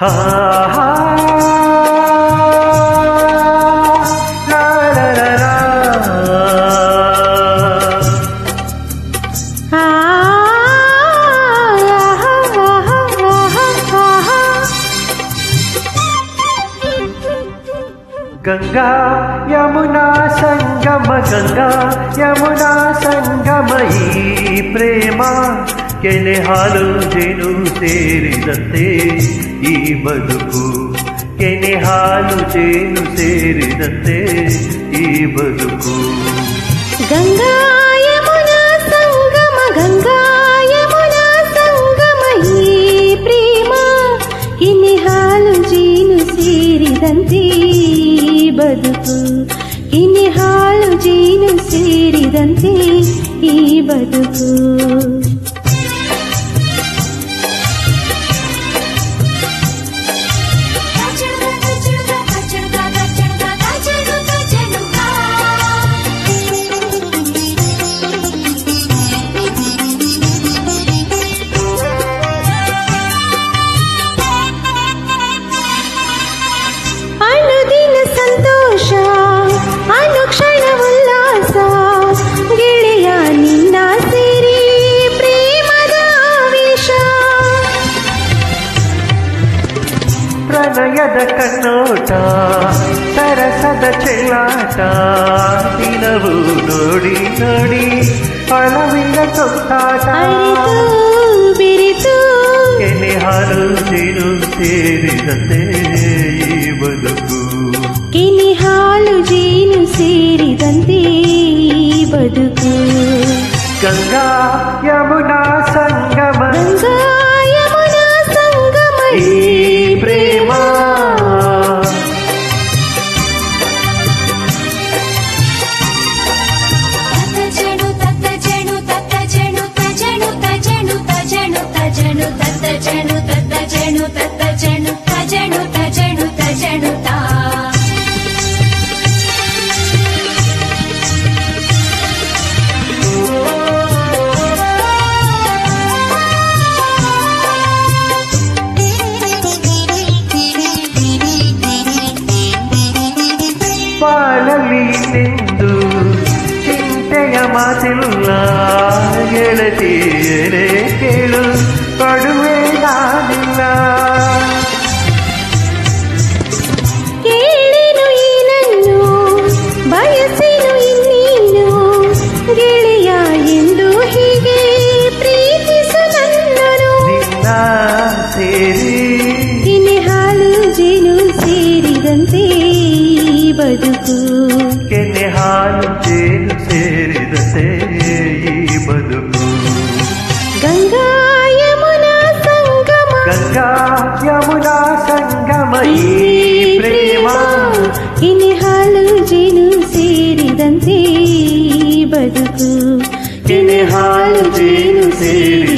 ಹಾ ಹಾ ಲಾ ಲಾ ಲಾ ಲಾ. ಗಂಗಾ ಯಮುನಾ ಸಂಗಮ ಗಂಗಾ ಯಮುನಾ ಸಂಗಮ ಈ ಪ್ರೇಮ ಕೆನೆ ಹಾಲು ಜೇನು ಸೇರಿದಂತೆ ಈ ಬದುಕು ಕೆನೆ ಹಾಲು ಜೇನು ಸೇರಿದಂತೆ ಈ ಬದುಕು. ಗಂಗಾ ಯಮುನಾ ಸಂಗಮ ಗಂಗಾ ಯಮುನಾ ಸಂಗಮ ಈ ಪ್ರೇಮ ಕೆನೆ ಹಾಲು ಜೇನು ಸೇರಿದಂತೆ ಬದುಕು ಕೆನೆ ಹಾಲು ಜೇನು ಸೇರಿದಂತೆ ಈ ಬದುಕು. ಅನುದಿನ ಸಂತೋಷ ಅನುಕ್ಷಣ ಉಲ್ಲಾಸ ಗೆಳೆಯ ನಿನ್ನ ಸೇರಿ ಪ್ರೇಮದ ಆವೇಶ. ಪ್ರಣಯದ ಕಣ್ಣೋಟ ಸರಸದ ಚೆಲ್ಲಾಟ ದಿನವೂ ನೋಡಿ ನೋಡಿ ಒಳವಿನ ತೊಟ್ಟಾಟ. ಅರಿತು ಬೆರೆತು ಕೆನೆ ಹಾಲು ಜೇನು ಸೇರಿದಂತೆ ಈ ಬದುಕು ಕೆನೆ ಹಾಲು ಜೇನು ಸೇರಿದಂತೆ ಈ ಬದುಕು. ಗಂಗಾ ಯಮುನಾ ಸಂಗಮ ಗಂಗಾ ಯಮುನಾ ಸಂಗಮ ಈ ಪ್ರೇಮ. ಬಾಳಲಿ ನಿಂದು ಚಿಂತೆಯ ಮಾತಿಲ್ಲ ಗೆಳತಿಯರೇ ಕೇಳು ಕೊಡುವೆ ನಾನಿಲ್ಲ. ಕೇಳಿನು ಏನನ್ನು ಬಯಸಿನು ಇನ್ನೇನು ಗೆಳೆಯ ಎಂದು ಹೀಗೆ ಪ್ರೀತಿಸು ನನ್ನನು. ನಿನ್ನ ಸೇರಿ ಕೆನೆ ಹಾಲು ಜೇನು ಸೇರಿದಂತೆ ಈ ಬದುಕು ಕೆನೆ ಹಾಲು ಜೇನು ಸೇರಿದಂತೆ ಈ ಬದುಕು. ಗಂಗಾ ಯಮುನಾ ಸಂಗಮ ಗಂಗಾ ಯಮುನಾ ಸಂಗಮ ಈ ಪ್ರೇಮ ಕೆನೆ ಹಾಲು ಜೇನು ಸೇರಿದಂತೆ ಈ ಬದುಕು ಕೆನೆ ಹಾಲು ಜೇನು ಸೇರಿ